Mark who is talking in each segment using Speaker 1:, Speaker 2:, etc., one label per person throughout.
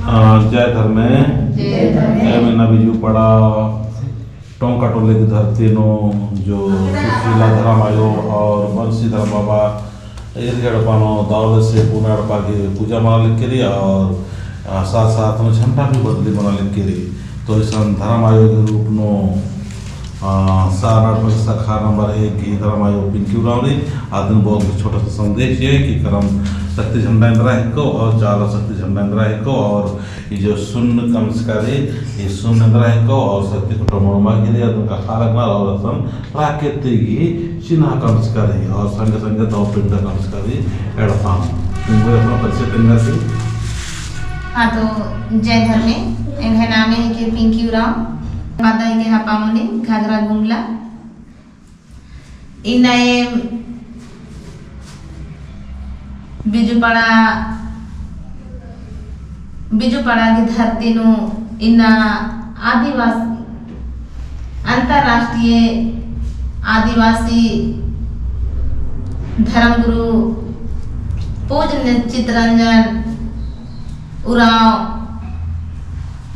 Speaker 1: जय धर्मे मैंने बीजू पड़ा टोंका टोले की धरती नो जो सुशीला धर्म आयो और बंसी धर्म बाबा एरगड़पानो दावल से पुना अड़पा की पूजा मना लिख के और साथ साथ में झंडा भी बदली बना लिख के तो इस धर्म आयोग के रूप नो सारा शाखा नंबर 1 की धर्म आयोग पिंकी उरावरी आदमी बहुत छोटा सा संदेश है कि करम शक्ति झंडा इंदिरा को और चार शक्ति झंडा इंदिरा को और ये जो शून्य कमस्कारी ये शून्य इंदिरा को और शक्ति कुटुंबमा के लिए उनका खारकना और असम प्राकृतिक ही चिन्ह कमस्कारी और संग संग दो पिंड कमस्कारी एडपा तुमको अपना परिचय देना सी।
Speaker 2: हाँ तो जय धर्मे इन्हें नाम है कि पिंकी उराव माता के हापामुनि घाघरा गुमला इन्हें बिजुपड़ा की धरती नु इन्ना आदिवासी अंतरराष्ट्रीय आदिवासी धर्मगुरु पूज्य चित्तरंजन उराव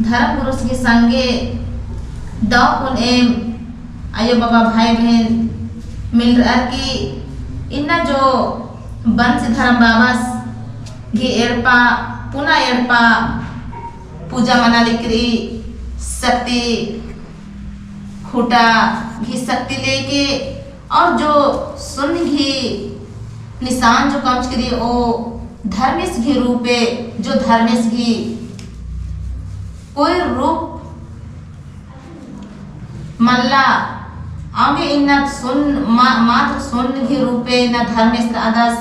Speaker 2: धर्मगुरु के संगे दौपुन एम आयो बाबा भाई बहन मिल रहा कि इन्ना जो बंसी धर्म बाबा घी एड़पा पुना एड़पा पूजा मना लिकरी शक्ति खूटा घी शक्ति लेके और जो सुन घी निशान जो कम करी ओ धर्मेश घी रूपे जो धर्मेश घी कोई रूप मल्ला आगे इन्ना सुन मात्र सुन घी रूपे इन्ना धर्मेश का आदर्श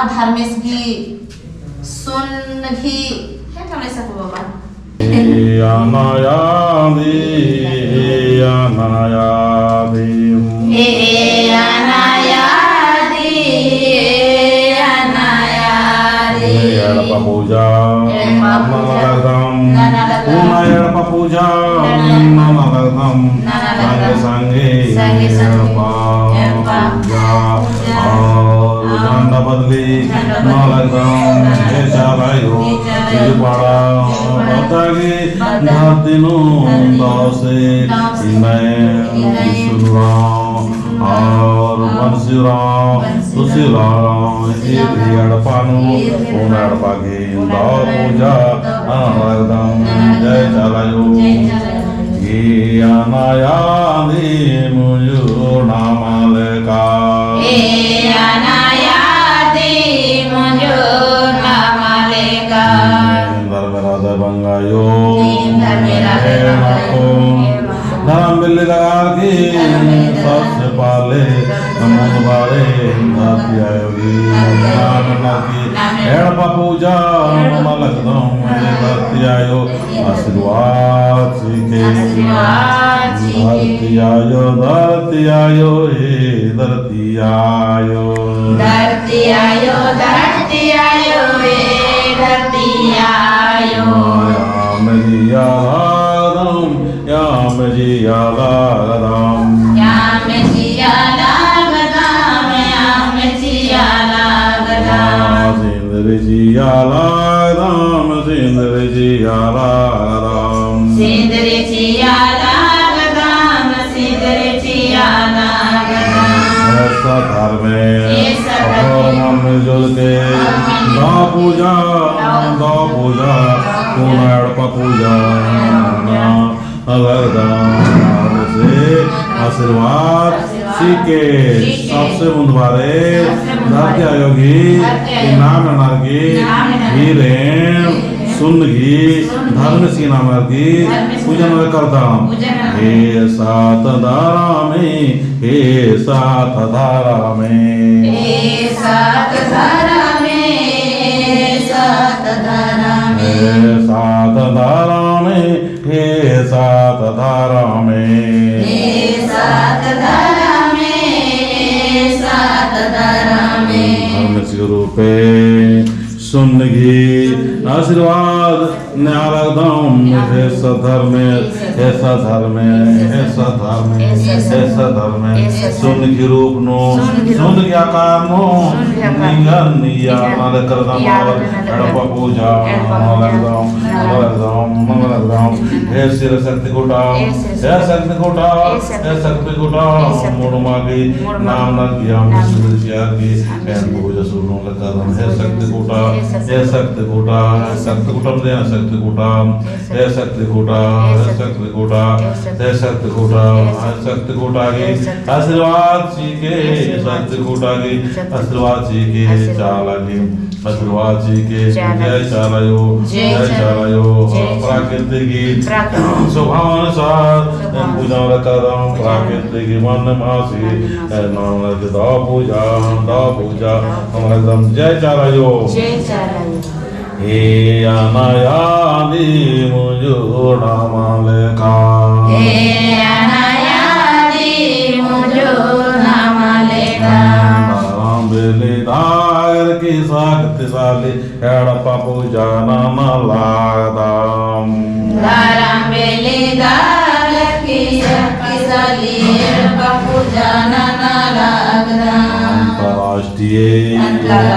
Speaker 2: अधर्मेश घी सुन घी है क्या नहीं सको बाबा
Speaker 1: अनायादी एड़पा पूजा एड़पा पूजा संगे एड़पा पूजा और झंडा बदली पड़ा धरती नो से और बंसीराव सुशीलाराव एड़पानो एड़पा की पूजा अनवरदम जय चलायो ये अनायादी मुझो नामालका बंगायो धर्म बिल्ली लगा के सबसे पहले नमो बारे धरती आयोगी एड़पा पूजा धरती आयो आशीर्वाद सीखे धरती आयो धरती आयो हे धरती आयो
Speaker 2: धरती आयो धरती आयो हे धरती आयो
Speaker 1: याम जिया लागदाम सिंदर जिया लागदाम ऐसा धर्म मिलजुल के दो पूजा पूना एड़पा पूजा अवरदान से आशीर्वाद सीखे सबसे मुंदवारे धरती आयोगी नाम नारगी हीरेन सुन घी धर्म सी नाम की पूजन करता हे सात धारा में हे सात धारा में
Speaker 2: हे सात धारा में सात धारा में
Speaker 1: सात धारा में हे सात धारा में
Speaker 2: सात धारा में सात धारा में
Speaker 1: धर्म सी रूपे सुन घी आशीर्वाद न्यालदम हे सधर्म ऐसा धर्म ऐसा धर्म ऐसा धर्म सुन की रूप नो सुन की आकार नो निंगन निया नाले करदम एड़पा पूजा नालदम मंगलम हे सिर शक्ति कोटा हे शक्ति कोटा हे शक्ति कोटा मोड़मागे नाम न किया मुझसे किया कि मैं पूजा सुनूं लगा हे शक्ति कोटा हे शक्ति कोटा शक्ति कोटा में शक्ति कोटा हे शक्ति कोटा हे शक्ति कोटा हे शक्ति कोटा हे शक्ति कोटा के आशीर्वाद सीखे शक्ति कोटा के आशीर्वाद सीखे चाला के आशीर्वाद सीखे जय चालायो प्राकृतिक की स्वभाव अनुसार पूजा करम प्राकृतिक मन मासी नाम दा पूजा हम एकदम जय चालायो हे अनायादी मुझो नाम लेखा बेलेदार की शक्तिशाली एड़पा पूजा नाम लागदाम
Speaker 2: बेलेदार की शक्तिशाली एड़पा पूजा नाम लागदाम
Speaker 1: अंतर्राष्ट्रीय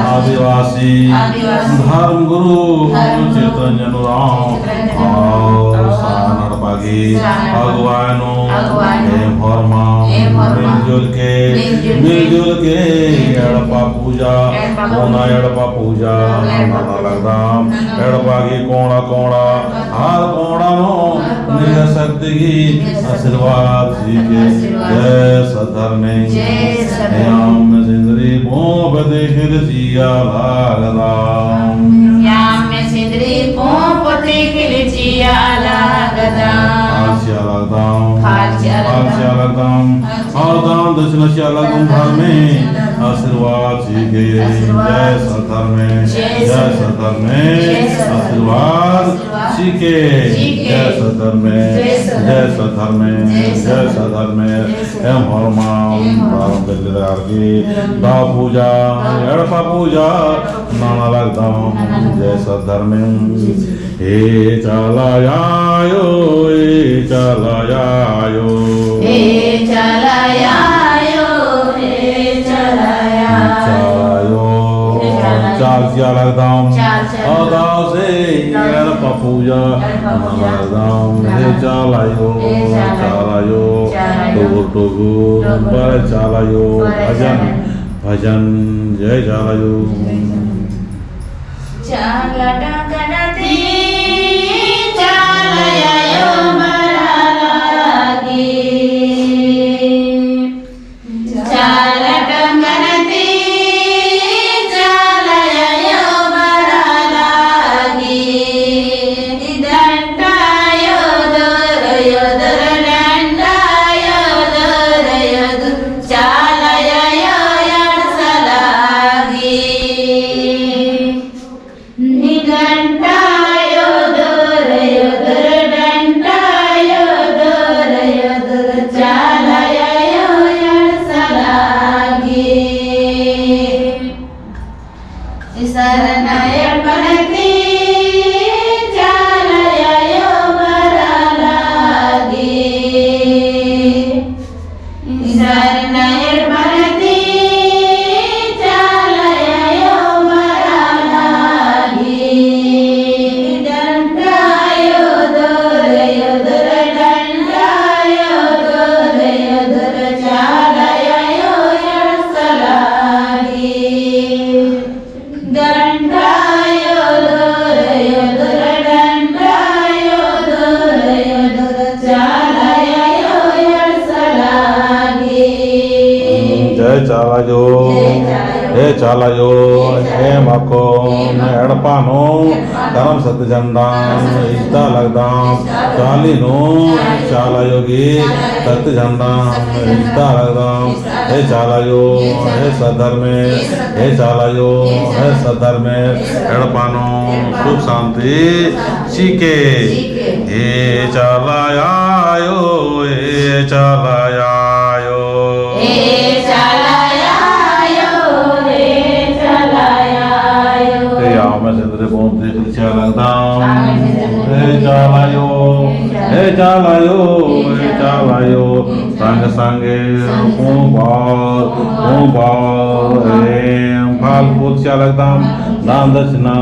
Speaker 1: आदिवासी धर्म गुरु चैतन्य राम और सानरपागी भगवानों मिलजुल के एड़पा पूजा एड़पा पूजा लगदाम एड़पा की कोणा कोणा हार कोणा नो निज शक्ति की आशीर्वाद सीखे जय सधर्मे याम सिंदरी भोप देखिल जिया लागदाम
Speaker 2: याम सिंदरी भोप देखिल जिया लागदाम
Speaker 1: आदाम दक्षिण श्यालगम धर्मे आशीर्वाद सीखे जय सधर्मे आशीर्वाद सीखे जय सधर्मे एम हरमाम प्रारंभ बेलेदार की दा पूजा एड़पा पूजा नाना लगदाम जय सधर्मे हे चालायायो चाल किया लगदाम आदाव से एड़पा पूजा लगदाम हे चालायो टोगो पर चालायो भजन जय चालायो चालायो हे मको एड़पानो धर्म सत्य झंडाम इष्टा लगदाम चालीनो चालायोगी सत्य झंडाम इष्टा लगदाम हे चालायो हे सधर्मे हे चालायो हे सधर्मे एड़पानो सुख शांति सीखे हे चालायायो हे चालायायो लगदाम हे चालायो हे चालायो संग संगे एम फाल फूल चालकदाम दान दक्षिणा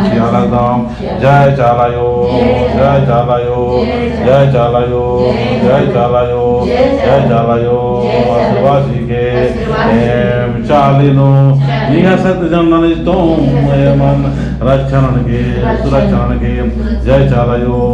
Speaker 1: चालकदाम जय चालायो आदिवासी के एम चालिनो निहा सत्य जनन तुम मन रक्षण के सुरक्षण के जय चालायो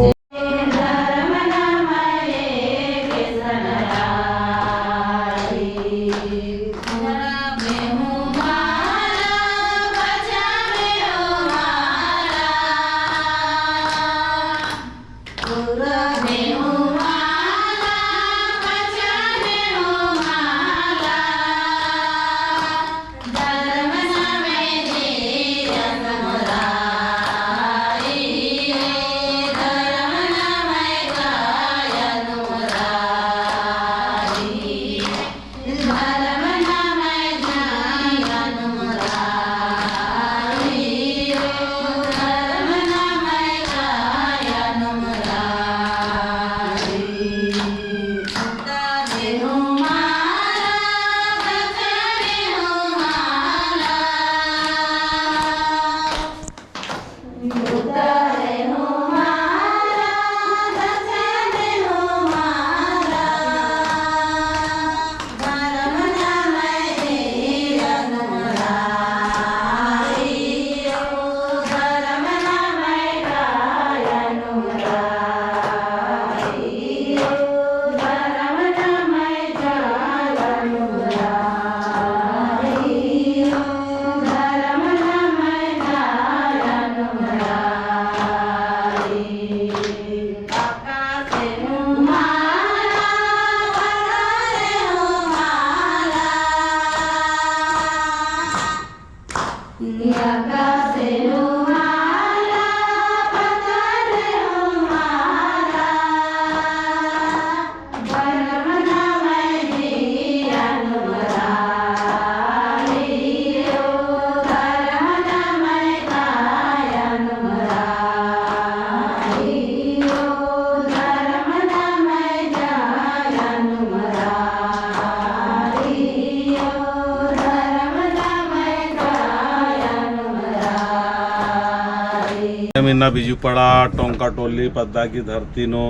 Speaker 1: मीना बिजू पड़ा टोंका टोली पद्दा की धरती नो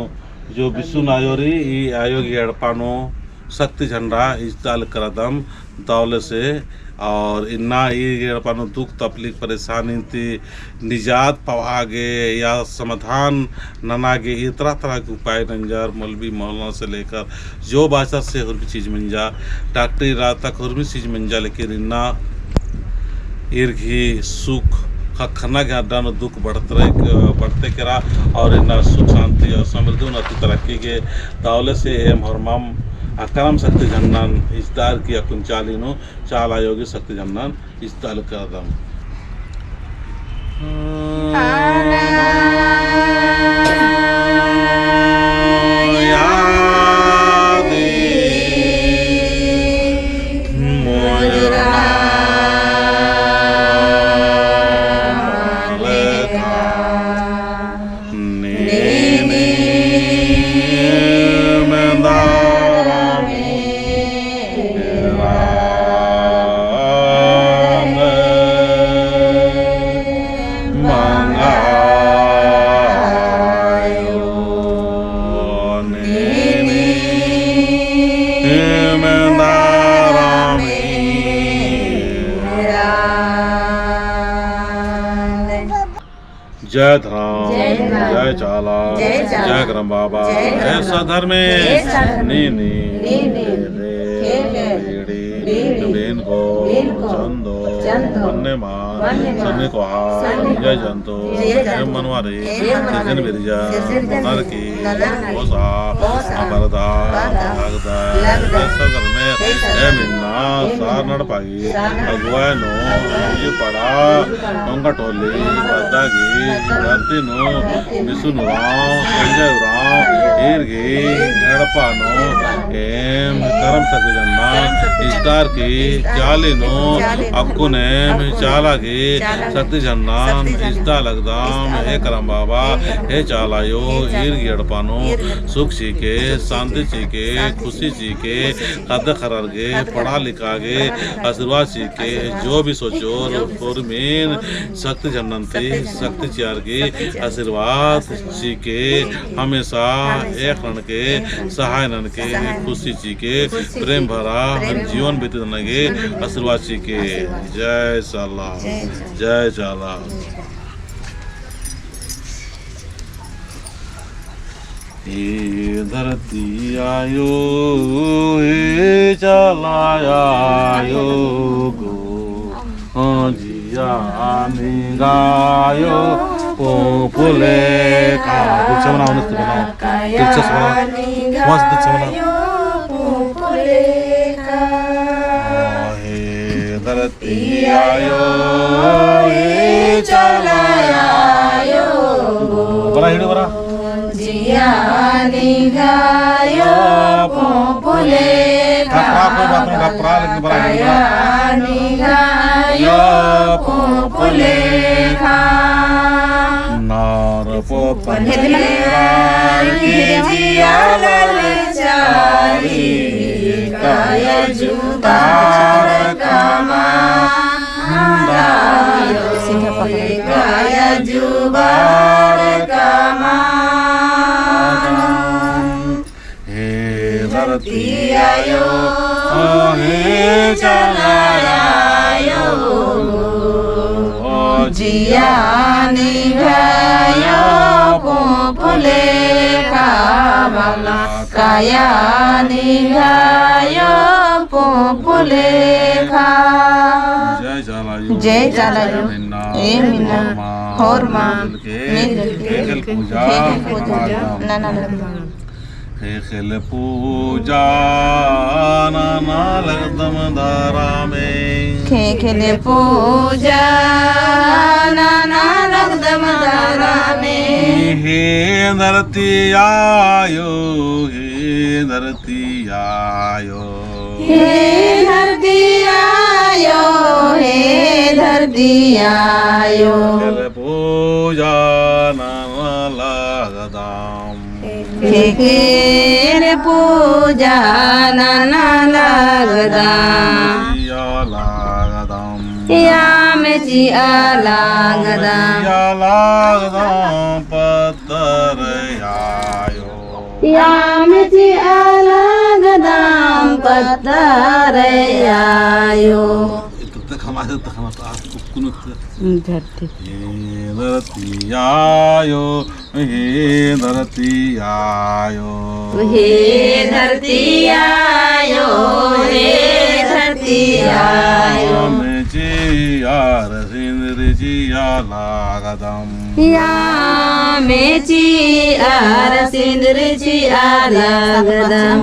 Speaker 1: जो विश्व नायोरी आयोग एड़पानो शक्ति झंडा इस दाल करदम दौले से और इन्ना एड़पानो दुख तकलीफ परेशानी थी निजात पवागे या समाधान ननागे ये तरह के उपाय नंजार मौलवी मौलाना से लेकर जो भाषा से हर भी चीज़ मंजा डॉक्टरी रात तक हर भी चीज़ मंजा लेकिन इन्ना इर्घी सुख खन्ना के अड्डानो दुख बढ़ते करा और इन्ना सुख शांति और समृद्धि उन्नति तरक्की के दावले से एम हरमाम अकरम शक्ति झंडान इस्तार की अकुंचालिनो चाल आयोगी शक्ति झंडान इस्ताल करदम जय धराम जय चाला जय करम बाबा जय सधर्मे नी बेन को चंदो मन्ने मान सन्ने को जय जंतो जय मनवारे जन बिरजा नर की ओसा अमरदा लगदा सधर्मे ए मिन्ना सार नड़ पाई अगुआ नो ये पड़ा टोंका टोली बदागी धरती नो विष्णु राव संजय राव ईर्गी एड़पानो एम करम शक्ति जन्ना इस्तार की चाली नो अक्कु ने उन्हें चाला के शक्ति झंडा इस्ता लगदाम हे करम बाबा हे चालायो ईर गियड़पानो सुख चीके शांति चीके खुशी चीके कद खरर गे पढ़ा लिखा गे आशीर्वाद चीके जो भी सोचो और मेन शक्ति झंडन थी शक्ति चार के आशीर्वाद चीके हमेशा एक रण के सहाय नन के खुशी चीके प्रेम भरा जीवन व्यतीत नगे आशीर्वाद चीके जय साला जय चाला। हे धरती आयो हे चाला आयो गो जिया निगायो पुले का कुछ बनाओ नृत्य बनाओ दिलचस्प बनाओ मस्त दिलचस्प बनाओ हे धरती आयो हे चाला आयो बड़ा हिड़ो बड़ा
Speaker 2: जिया निगायो पुले का
Speaker 1: कोई बात नहीं घबरा लेकिन बड़ा हिड़ो
Speaker 2: निगायो पुले का
Speaker 1: नार पोपन
Speaker 2: जिया ललचारी काया जुतार कमांडा काया जुबार कमांडा
Speaker 1: हे धरती
Speaker 2: आयो
Speaker 1: हे
Speaker 2: चलायो जिया निभायो पुले कामला काया निभायो पुले खा जय चालायो ए मीना और मां मिल के ना
Speaker 1: खेल पूजा नाना लगदम धारा में
Speaker 2: खेले पूजा नाना लगदम धारा में
Speaker 1: हे धरती आयो हे धरती आयो
Speaker 2: हे धरती आयो हे धरती आयो
Speaker 1: खेल पूजा नाना लगदाम
Speaker 2: खेल पूजा नाना लगदाम या में जिया लागदाम
Speaker 1: पत्थर आयो
Speaker 2: या में जिया लागदाम पत्थर आयो
Speaker 1: धरती आयो हे धरती आयो
Speaker 2: हे धरती आयो हे धरती आयो
Speaker 1: जियार सिंदर जिया लागदम
Speaker 2: या में जिया सिंदर जिया लागदम